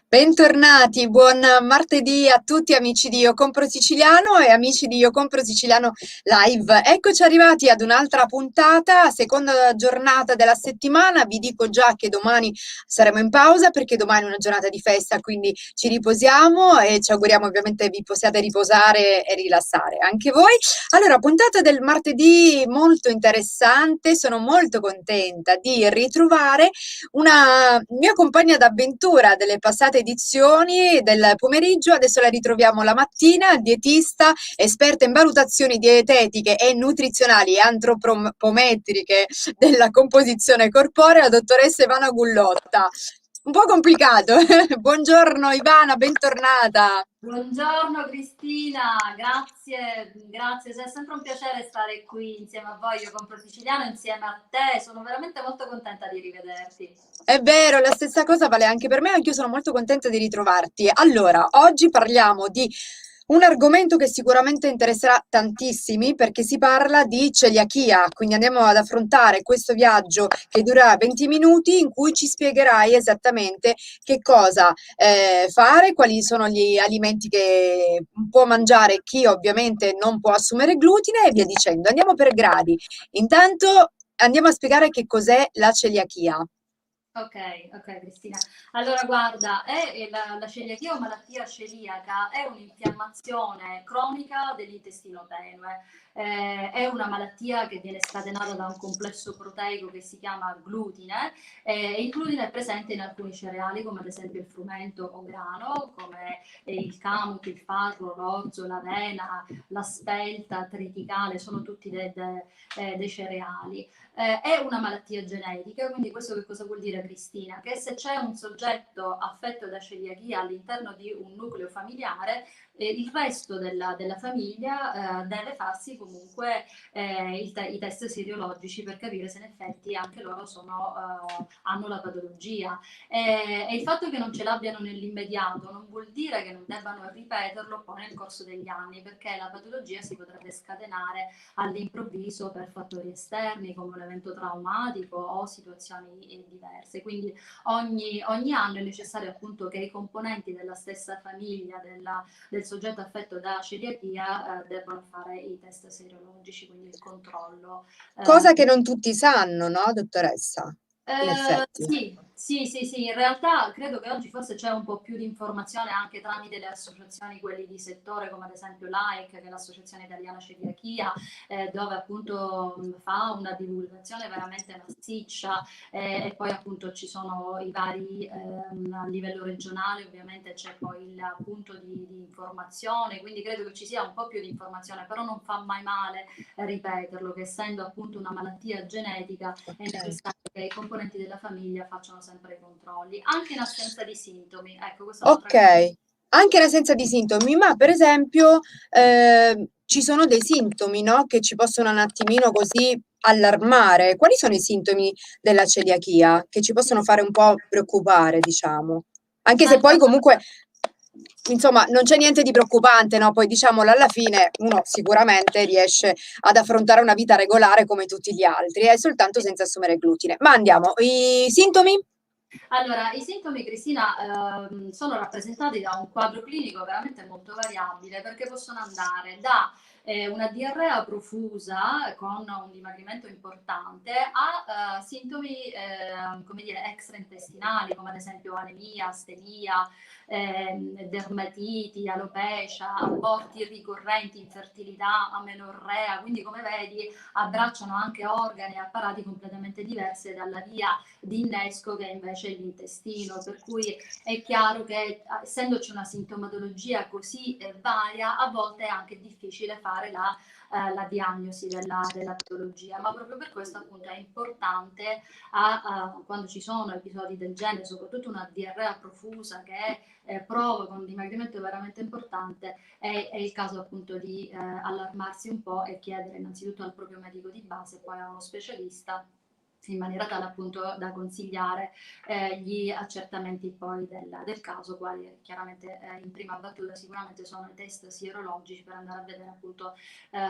Bentornati, buon martedì a tutti amici di Io Compro Siciliano e amici di Io Compro Siciliano Live. Eccoci arrivati ad un'altra puntata, seconda giornata della settimana. Vi dico già che domani saremo in pausa perché domani è una giornata di festa, quindi ci riposiamo e ci auguriamo ovviamente vi possiate riposare e rilassare anche voi. Allora, puntata del martedì molto interessante, sono molto contenta di ritrovare una mia compagna d'avventura delle passate edizioni del pomeriggio, adesso la ritroviamo la mattina, dietista, esperta in valutazioni dietetiche e nutrizionali e antropometriche della composizione corporea, la dottoressa Ivana Gullotta. Un po' complicato. Buongiorno Ivana, bentornata. Buongiorno Cristina, grazie, grazie, è sempre un piacere stare qui insieme a voi, io compro siciliano insieme a te, sono veramente molto contenta di rivederti. È vero, la stessa cosa vale anche per me, anch'io sono molto contenta di ritrovarti. Allora, oggi parliamo di un argomento che sicuramente interesserà tantissimi perché si parla di celiachia, quindi andiamo ad affrontare questo viaggio che dura 20 minuti in cui ci spiegherai esattamente che cosa fare, quali sono gli alimenti che può mangiare chi ovviamente non può assumere glutine e via dicendo. Andiamo per gradi. Intanto andiamo a spiegare che cos'è la celiachia. Ok, ok Cristina. Allora guarda, la celiachia o malattia celiaca è un'infiammazione cronica dell'intestino tenue. È una malattia che viene scatenata da un complesso proteico che si chiama glutine e il glutine è presente in alcuni cereali come ad esempio il frumento o grano, come il kamut, il farro, l'orzo, l'avena, la spelta, triticale, sono tutti dei cereali. È una malattia genetica, quindi questo che cosa vuol dire Cristina? Che se c'è un soggetto affetto da celiachia all'interno di un nucleo familiare, il resto della famiglia deve farsi comunque i test sierologici per capire se in effetti anche loro hanno la patologia. E il fatto che non ce l'abbiano nell'immediato non vuol dire che non debbano ripeterlo poi nel corso degli anni, perché la patologia si potrebbe scatenare all'improvviso per fattori esterni come un evento traumatico o situazioni diverse. Quindi ogni anno è necessario appunto che i componenti della stessa famiglia del soggetto affetto da celiachia debbano fare i test serologici, quindi il controllo. Cosa che non tutti sanno, no, dottoressa? In effetti. Sì, sì, sì, sì, in realtà credo che oggi forse c'è un po' più di informazione anche tramite le associazioni, quelli di settore, come ad esempio l'AIC, che è l'Associazione Italiana Celiachia, dove appunto fa una divulgazione veramente massiccia e poi appunto ci sono i vari, a livello regionale ovviamente c'è poi il punto di informazione, quindi credo che ci sia un po' più di informazione, però non fa mai male ripeterlo, che essendo appunto una malattia genetica è Ok. necessario che i componenti della famiglia facciano sempre i controlli, anche in assenza di sintomi. Ecco, questa è un'altra cosa. Ok, anche in assenza di sintomi, ma per esempio ci sono dei sintomi, no, che ci possono un attimino così allarmare. Quali sono i sintomi della celiachia che ci possono fare un po' preoccupare, diciamo? Anche se poi Allora, comunque, insomma, non c'è niente di preoccupante, no? Poi diciamolo, alla fine uno sicuramente riesce ad affrontare una vita regolare come tutti gli altri, è soltanto senza assumere glutine. Ma andiamo, i sintomi? Allora, i sintomi, Cristina, sono rappresentati da un quadro clinico veramente molto variabile perché possono andare da una diarrea profusa con un dimagrimento importante a sintomi, come dire, extraintestinali, come ad esempio anemia, astenia, dermatiti, alopecia, aborti ricorrenti, infertilità, amenorrea, quindi come vedi abbracciano anche organi e apparati completamente diversi dalla via di innesco che è invece l'intestino, per cui è chiaro che essendoci una sintomatologia così varia, a volte è anche difficile fare la diagnosi della patologia, ma proprio per questo appunto è importante quando ci sono episodi del genere, soprattutto una diarrea profusa che provoca un dimagrimento veramente importante, è il caso appunto di allarmarsi un po' e chiedere innanzitutto al proprio medico di base, poi a uno specialista in maniera tale appunto da consigliare gli accertamenti poi del caso, quali chiaramente in prima battuta sicuramente sono i test sierologici per andare a vedere appunto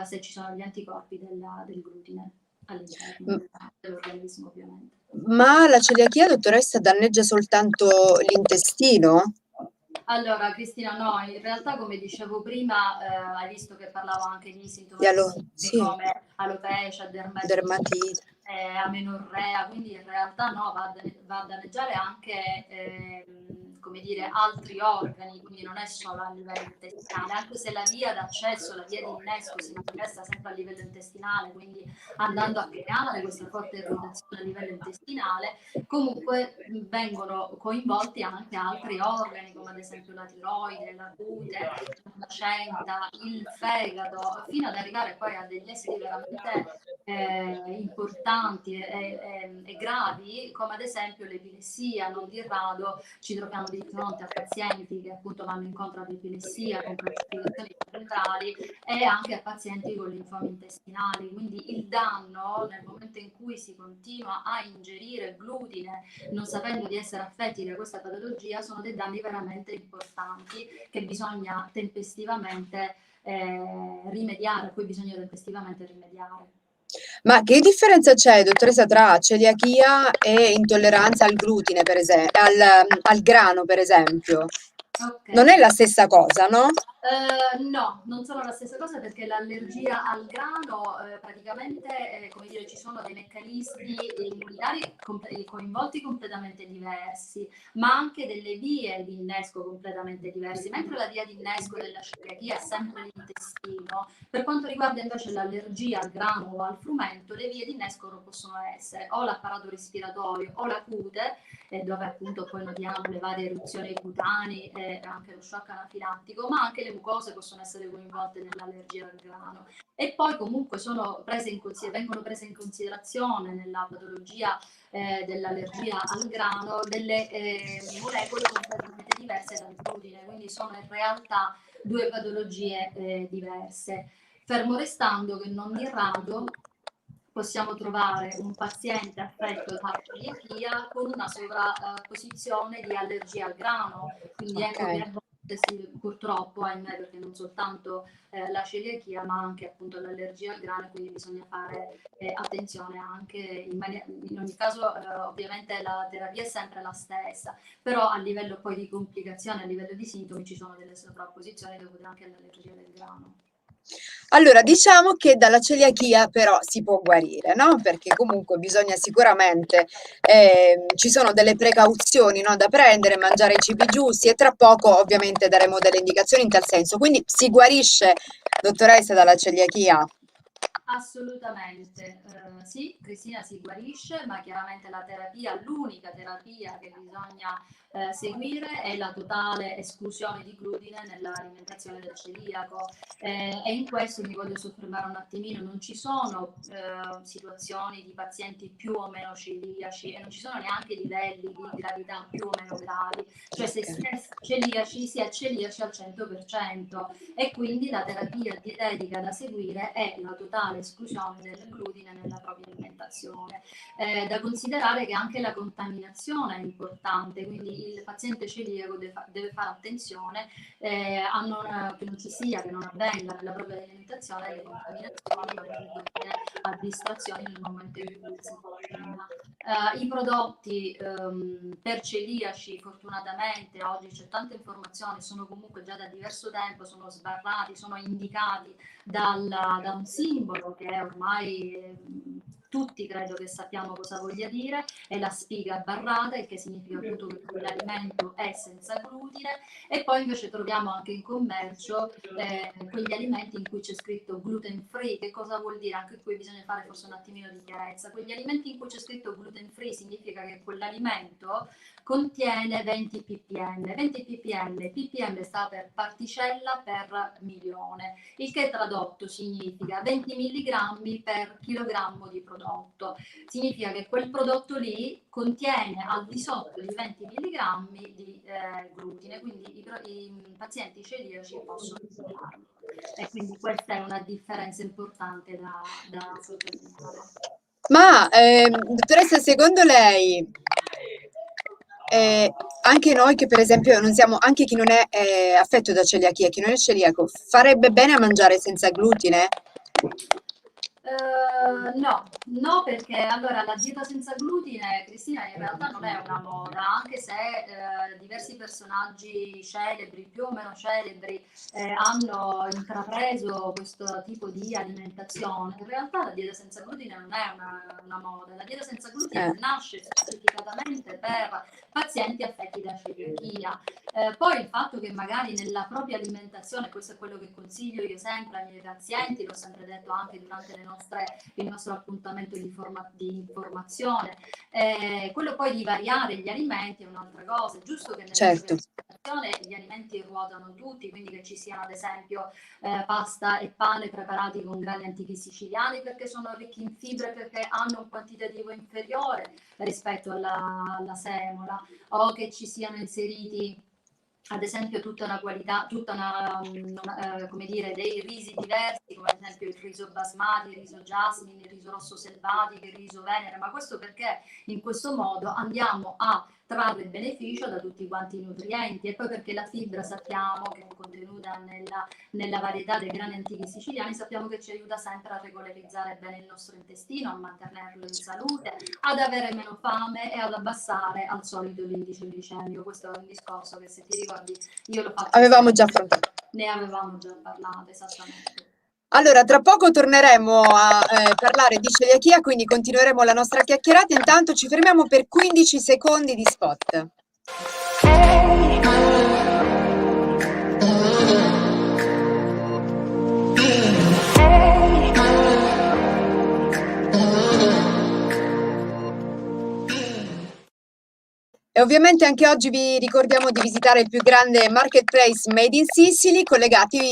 se ci sono gli anticorpi del glutine all'interno M- dell'organismo ovviamente. Ma la celiachia, dottoressa, danneggia soltanto l'intestino? Allora, Cristina, no, in realtà come dicevo prima, hai visto che parlavo anche di sintomi Sì, come alopecia, dermatite, dermatite. amenorrea, quindi in realtà no, va a danneggiare anche, come dire, altri organi, quindi non è solo a livello intestinale, anche se la via d'accesso, la via di innesco si manifesta sempre a livello intestinale, quindi andando a creare questa forte irritazione a livello intestinale, comunque vengono coinvolti anche altri organi, come ad esempio la tiroide, la cute, la placenta, il fegato, fino ad arrivare poi a degli esiti veramente importanti e gravi, come ad esempio l'epilessia. Non di rado ci troviamo di fronte a pazienti che appunto vanno incontro all'epilessia con calcificazioni cerebrali e anche a pazienti con linfomi intestinali. Quindi il danno nel momento in cui si continua a ingerire glutine non sapendo di essere affetti da questa patologia sono dei danni veramente importanti che bisogna tempestivamente rimediare, a cui bisogna tempestivamente rimediare. Ma che differenza c'è, dottoressa, tra celiachia e intolleranza al glutine, per esempio, al grano, per esempio? Ok. Non è la stessa cosa, no? No, non sono la stessa cosa perché l'allergia al grano praticamente, come dire, ci sono dei meccanismi immunitari coinvolti completamente diversi, ma anche delle vie di innesco completamente diverse. Mentre la via di innesco della celiachia è sempre l'intestino, per quanto riguarda invece l'allergia al grano o al frumento, le vie di innesco non possono essere o l'apparato respiratorio o la cute, dove appunto poi notiamo le varie eruzioni cutanee e anche lo shock anafilattico, ma anche le mucose possono essere coinvolte nell'allergia al grano. E poi comunque vengono prese in considerazione nella patologia dell'allergia al grano delle molecole completamente diverse dal glutine, quindi sono in realtà due patologie diverse. Fermo restando che non di rado possiamo trovare un paziente affetto da celiachia con una sovrapposizione di allergia al grano, quindi ecco che a volte purtroppo, ahimè, perché non soltanto la celiachia ma anche appunto l'allergia al grano, quindi bisogna fare attenzione anche in ogni caso ovviamente la terapia è sempre la stessa, però a livello poi di complicazioni, a livello di sintomi ci sono delle sovrapposizioni dovute anche all'allergia del grano. Allora, diciamo che dalla celiachia però si può guarire, no? Perché comunque bisogna sicuramente, ci sono delle precauzioni, no, da prendere, mangiare i cibi giusti e tra poco ovviamente daremo delle indicazioni in tal senso. Quindi si guarisce, dottoressa, dalla celiachia? Assolutamente, sì, Cristina si guarisce, ma chiaramente la terapia, l'unica terapia che bisogna seguire è la totale esclusione di glutine nell'alimentazione del celiaco e in questo mi voglio soffermare un attimino, non ci sono situazioni di pazienti più o meno celiaci e non ci sono neanche livelli di gravità più o meno gravi, cioè se si è celiaci si è celiaci al 100% e quindi la terapia dietetica da seguire è la totale esclusione del glutine nella propria alimentazione. Da considerare che anche la contaminazione è importante, quindi il paziente celiaco deve fare attenzione che non ci sia, che non avvenga nella propria alimentazione le contaminazioni a distrazioni nel momento in cui si cucina. I prodotti per celiaci, fortunatamente oggi c'è tanta informazione, sono comunque già da diverso tempo, sono sbarrati, sono indicati da un simbolo che è ormai tutti credo che sappiamo cosa voglia dire, è la spiga barrata, il che significa appunto che quell'alimento è senza glutine, e poi invece troviamo anche in commercio quegli alimenti in cui c'è scritto gluten free. Che cosa vuol dire? Anche qui bisogna fare forse un attimino di chiarezza. Quegli alimenti in cui c'è scritto gluten free significa che quell'alimento contiene 20 ppm. 20 ppm, ppm sta per particella per milione, il che tradotto significa 20 mg per chilogrammo di prodotto. Significa che quel prodotto lì contiene al di sotto di 20 mg di glutine, quindi i pazienti celiaci possono farlo. E quindi questa è una differenza importante da sottolineare. Ma, dottoressa, secondo lei, anche noi che per esempio non siamo, anche chi non è affetto da celiachia, chi non è celiaco, farebbe bene a mangiare senza glutine? No, perché allora la dieta senza glutine, Cristina, in realtà non è una moda, anche se diversi personaggi celebri, più o meno celebri, hanno intrapreso questo tipo di alimentazione. In realtà la dieta senza glutine non è una moda, la dieta senza glutine nasce specificatamente per pazienti affetti da celiachia. Poi il fatto che magari nella propria alimentazione, questo è quello che consiglio io sempre ai miei pazienti, l'ho sempre detto anche durante il nostro appuntamento di informazione, quello poi di variare gli alimenti è un'altra cosa, è giusto che nella Certo. gli alimenti ruotano tutti, quindi che ci siano ad esempio pasta e pane preparati con grani antichi siciliani perché sono ricchi in fibre, perché hanno un quantitativo inferiore rispetto alla semola, o che ci siano inseriti ad esempio tutta una qualità, come dire, dei risi diversi, come ad esempio il riso basmati, il riso jasmine, il riso rosso selvatico, il riso venere, ma questo perché in questo modo andiamo a trarre beneficio da tutti quanti i nutrienti, e poi perché la fibra sappiamo che è contenuta nella varietà dei grani antichi siciliani, sappiamo che ci aiuta sempre a regolarizzare bene il nostro intestino, a mantenerlo in salute, ad avere meno fame e ad abbassare al solito l'indice glicemico. Questo è un discorso che, se ti ricordi, io lo faccio Avevamo sempre. già affrontato. Ne avevamo già parlato, esattamente. Allora, tra poco torneremo a parlare di celiachia, quindi continueremo la nostra chiacchierata. Intanto ci fermiamo per 15 secondi di spot. E ovviamente anche oggi vi ricordiamo di visitare il più grande marketplace made in Sicily, collegati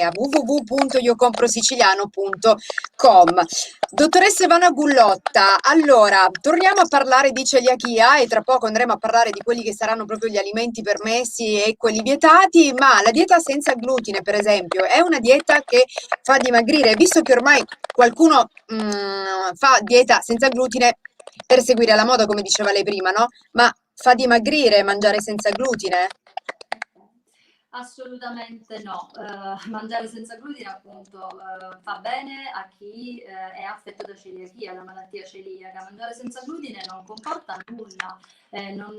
a www.iocomprosiciliano.com. Dottoressa Ivana Gullotta, allora torniamo a parlare di celiachia e tra poco andremo a parlare di quelli che saranno proprio gli alimenti permessi e quelli vietati, ma la dieta senza glutine, per esempio, è una dieta che fa dimagrire, visto che ormai qualcuno fa dieta senza glutine per seguire la moda, come diceva lei prima, no? Ma fa dimagrire mangiare senza glutine? Assolutamente no. Mangiare senza glutine appunto fa bene a chi è affetto da celiachia, la malattia celiaca. Mangiare senza glutine non comporta nulla, non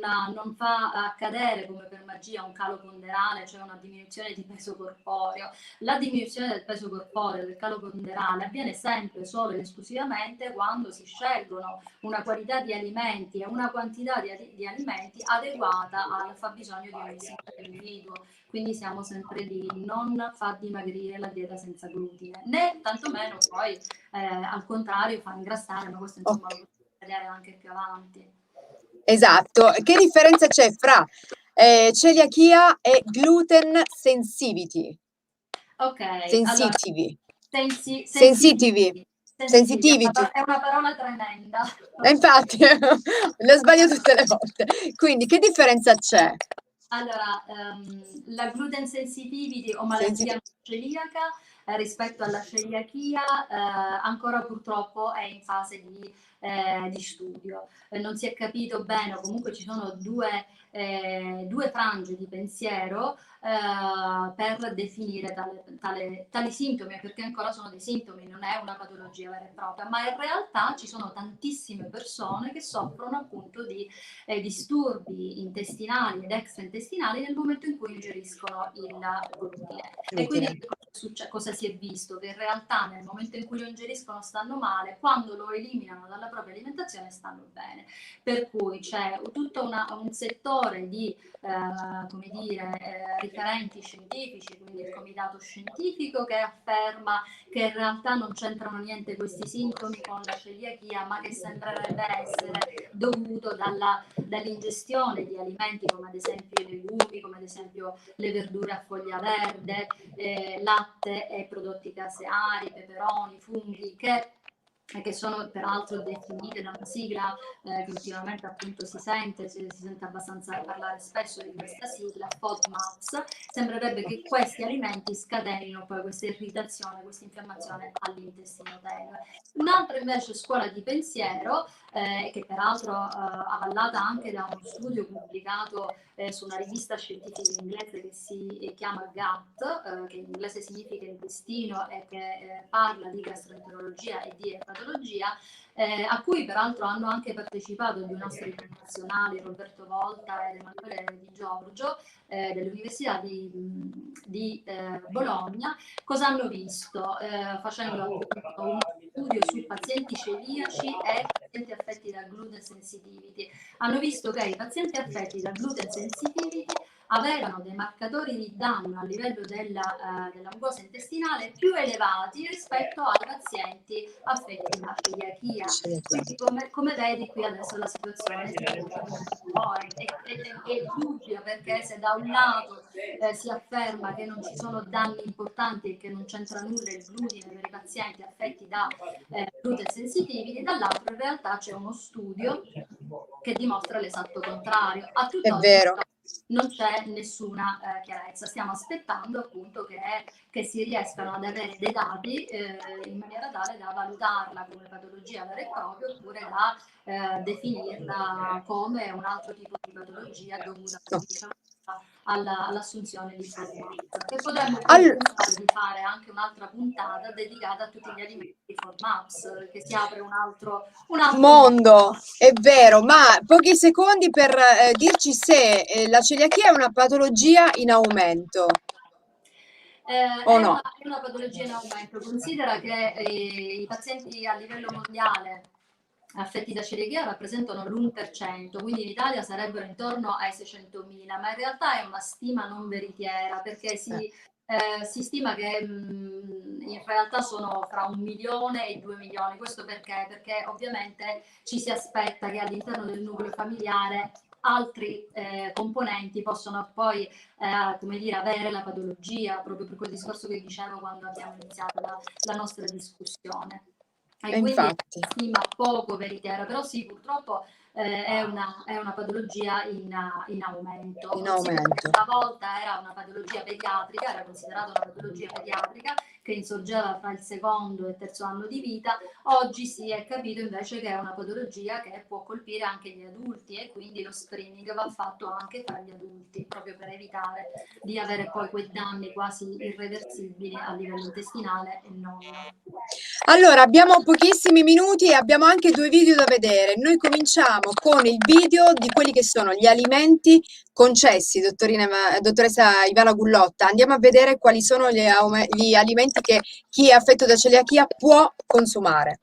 fa accadere come per magia un calo ponderale, cioè una diminuzione di peso corporeo. La diminuzione del peso corporeo, del calo ponderale, avviene sempre, solo ed esclusivamente quando si scelgono una qualità di alimenti e una quantità di alimenti adeguata al fabbisogno di ogni singolo individuo. Quindi siamo sempre lì, non fa dimagrire la dieta senza glutine, né tantomeno poi al contrario fa ingrassare, ma questo insomma lo possiamo vedere anche più avanti. Esatto. Che differenza c'è fra celiachia e gluten sensitivity? Ok, allora, Sensitivity. sensitivity. Sensitivity. È una parola tremenda. E infatti, lo sbaglio tutte le volte. Quindi, che differenza c'è? Allora, la gluten sensitivity o malattia celiaca rispetto alla celiachia ancora purtroppo è in fase di studio. Non si è capito bene, o comunque ci sono due frange di pensiero per definire tali sintomi, perché ancora sono dei sintomi, non è una patologia vera e propria, ma in realtà ci sono tantissime persone che soffrono appunto di disturbi intestinali ed extraintestinali nel momento in cui ingeriscono il glutine. E quindi cosa si è visto? Che in realtà nel momento in cui lo ingeriscono stanno male, quando lo eliminano dalla propria alimentazione stanno bene. Per cui c'è tutto un settore di come dire, riferenti scientifici, quindi il comitato scientifico che afferma che in realtà non c'entrano niente questi sintomi con la celiachia, ma che sembrerebbe essere dovuto dall'ingestione di alimenti come ad esempio i legumi, come ad esempio le verdure a foglia verde, latte e prodotti caseari, peperoni, funghi, che sono peraltro definite da una sigla che ultimamente appunto si sente abbastanza parlare spesso di questa sigla, FODMAPs. Sembrerebbe che questi alimenti scatenino poi questa irritazione, questa infiammazione all'intestino tenue. Un'altra invece scuola di pensiero che peraltro avallata anche da uno studio pubblicato su una rivista scientifica inglese che si chiama GUT, che in inglese significa intestino e che parla di gastroenterologia e di epatologia, a cui peraltro hanno anche partecipato due nostri connazionali, Roberto Volta ed Emanuele Di Giorgio, dell'Università di Bologna. Cosa hanno visto? Facendo appunto uno studio su pazienti celiaci e pazienti affetti da gluten sensitivity. Hanno visto che i pazienti affetti da gluten sensitivity avevano dei marcatori di danno a livello della mucosa intestinale più elevati rispetto ai pazienti affetti da celiachia. Quindi come vedi qui adesso la situazione si è dubbia, perché se da un lato si afferma che non ci sono danni importanti e che non c'entra nulla il glutine per i pazienti affetti da gluten sensitivi, dall'altro in realtà c'è uno studio che dimostra l'esatto contrario. A È tutt'oggi vero. non c'è nessuna chiarezza, stiamo aspettando appunto che si riescano ad avere dei dati in maniera tale da valutarla come patologia vera e propria, oppure da definirla come un altro tipo di patologia dovuta all'assunzione di FODMAPs. E potremmo pensare di fare anche un'altra puntata dedicata a tutti gli alimenti di FODMAPs, che si apre un altro mondo, è vero, ma pochi secondi per dirci se la celiachia è una patologia in aumento. È una patologia in aumento. Considera che i pazienti a livello mondiale affetti da celiachia rappresentano l'1%, quindi in Italia sarebbero intorno ai 600.000, ma in realtà è una stima non veritiera, perché si stima che in realtà sono fra 1 milione e 2 milioni. Questo perché ovviamente ci si aspetta che all'interno del nucleo familiare altri componenti possono poi come dire, avere la patologia, proprio per quel discorso che dicevo quando abbiamo iniziato la nostra discussione. E quindi infatti è una stima poco veritiera, però sì, purtroppo è una patologia in aumento. In aumento. Una volta era una patologia pediatrica, era considerata una patologia pediatrica che insorgeva fra il secondo e il terzo anno di vita. Oggi si è capito invece che è una patologia che può colpire anche gli adulti, e quindi lo screening va fatto anche tra gli adulti, proprio per evitare di avere poi quei danni quasi irreversibili a livello intestinale e non. Allora, abbiamo pochissimi minuti e abbiamo anche 2 video da vedere. Noi cominciamo con il video di quelli che sono gli alimenti concessi, dottoressa Ivana Gullotta. Andiamo a vedere quali sono gli alimenti che chi è affetto da celiachia può consumare.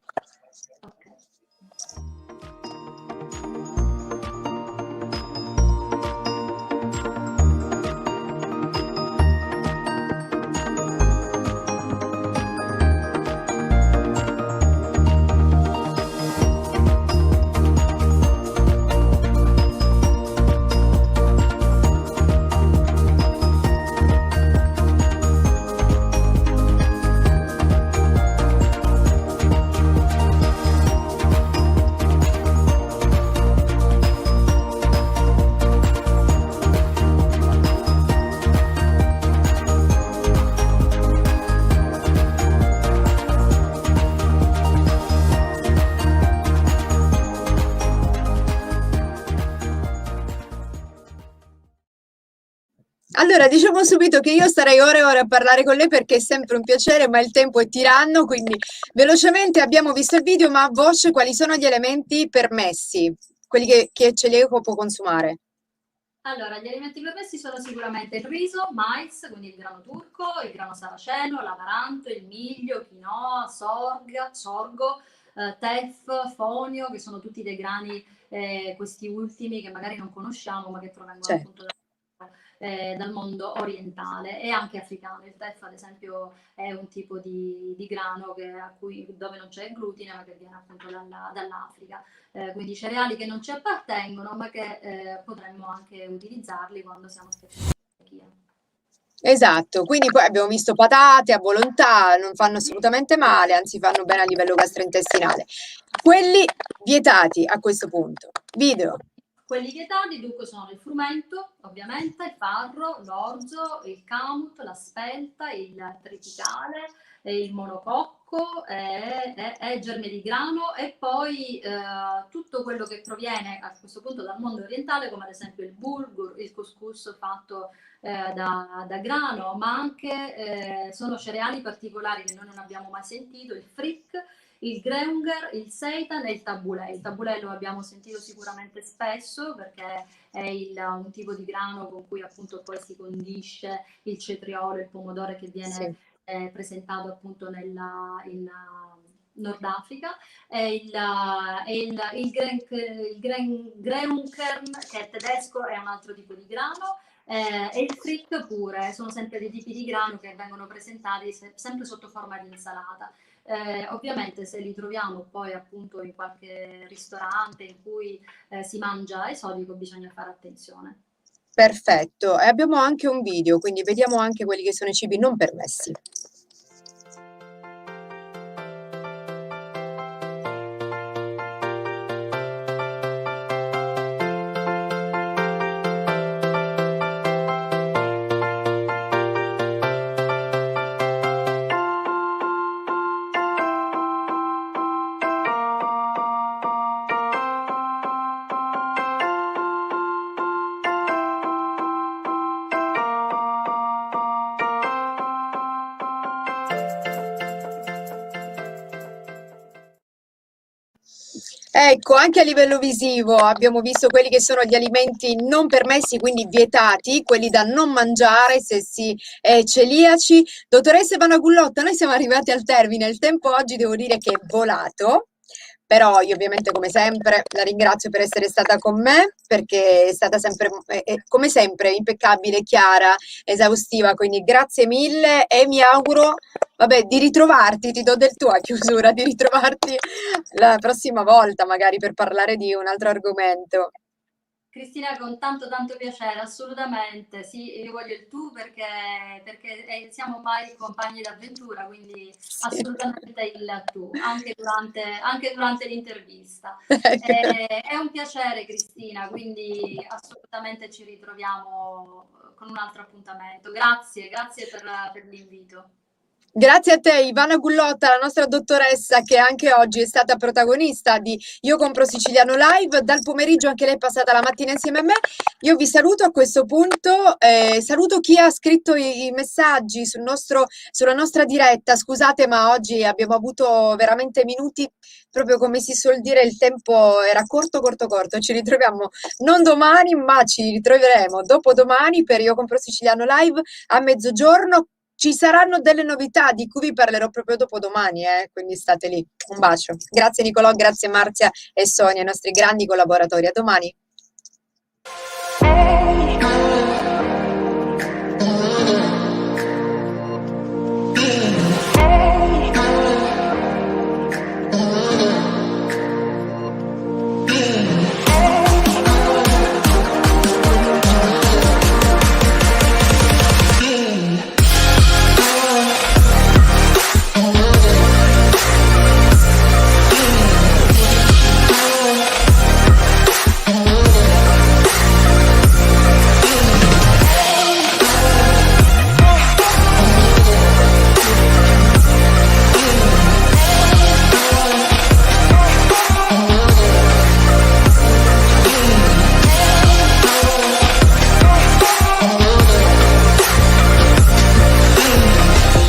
Allora, diciamo subito che io starei ore e ore a parlare con lei perché è sempre un piacere, ma il tempo è tiranno, quindi velocemente abbiamo visto il video, ma a voce quali sono gli elementi permessi, quelli che celiaco può consumare? Allora, gli alimenti permessi sono sicuramente il riso, mais, quindi il grano turco, il grano saraceno, l'amaranto, il miglio, quinoa, sorgo, teff, fonio, che sono tutti dei grani, questi ultimi che magari non conosciamo, ma che provengono appunto dal mondo orientale e anche africano. Il teff, ad esempio, è un tipo di grano dove non c'è glutine, ma che viene appunto dall'Africa. Quindi cereali che non ci appartengono, ma che potremmo anche utilizzarli quando siamo affetti da celiachia. Esatto, quindi poi abbiamo visto patate a volontà, non fanno assolutamente male, anzi fanno bene a livello gastrointestinale. Quelli vietati a questo punto. Video. Quelli vietati dunque sono il frumento, ovviamente, il farro, l'orzo, il kamut, la spelta, il triticale, il monococco, cocco e germe di grano, e poi tutto quello che proviene a questo punto dal mondo orientale, come ad esempio il bulgur, il couscous fatto da grano, ma anche sono cereali particolari che noi non abbiamo mai sentito, il fric, il greunger, il seitan e il tabulè. Il tabulè lo abbiamo sentito sicuramente spesso perché è un tipo di grano con cui appunto poi si condisce il cetriolo, il pomodoro che viene Sì. presentato appunto in Nord Africa, e il Greunkern, che è tedesco, è un altro tipo di grano, e il frick pure, sono sempre dei tipi di grano che vengono presentati sempre sotto forma di insalata. Ovviamente se li troviamo poi appunto in qualche ristorante in cui si mangia esotico, bisogna fare attenzione. Perfetto. E abbiamo anche un video, quindi vediamo anche quelli che sono i cibi non permessi. Ecco, anche a livello visivo abbiamo visto quelli che sono gli alimenti non permessi, quindi vietati, quelli da non mangiare se si è celiaci. Dottoressa Ivana Gullotta, noi siamo arrivati al termine, il tempo oggi devo dire che è volato, però io ovviamente come sempre la ringrazio per essere stata con me, perché è stata sempre, come sempre, impeccabile, chiara, esaustiva, quindi grazie mille e mi auguro, vabbè, di ritrovarti, ti do del tuo a chiusura, di ritrovarti la prossima volta magari per parlare di un altro argomento. Cristina, con tanto tanto piacere, assolutamente. Sì, io voglio il tu perché siamo mai compagni d'avventura, quindi Sì. assolutamente il tu, anche durante l'intervista. È un piacere, Cristina, quindi assolutamente ci ritroviamo con un altro appuntamento. Grazie, grazie per l'invito. Grazie a te, Ivana Gullotta, la nostra dottoressa che anche oggi è stata protagonista di Io Compro Siciliano Live. Dal pomeriggio anche lei è passata la mattina insieme a me. Io vi saluto a questo punto, saluto chi ha scritto i messaggi sulla nostra diretta. Scusate, ma oggi abbiamo avuto veramente minuti, proprio come si suol dire, il tempo era corto, corto, corto. Ci ritroviamo non domani, ma ci ritroveremo dopodomani per Io Compro Siciliano Live a mezzogiorno. Ci saranno delle novità di cui vi parlerò proprio dopodomani, quindi state lì. Un bacio. Grazie Nicolò, grazie Marzia e Sonia, i nostri grandi collaboratori. A domani.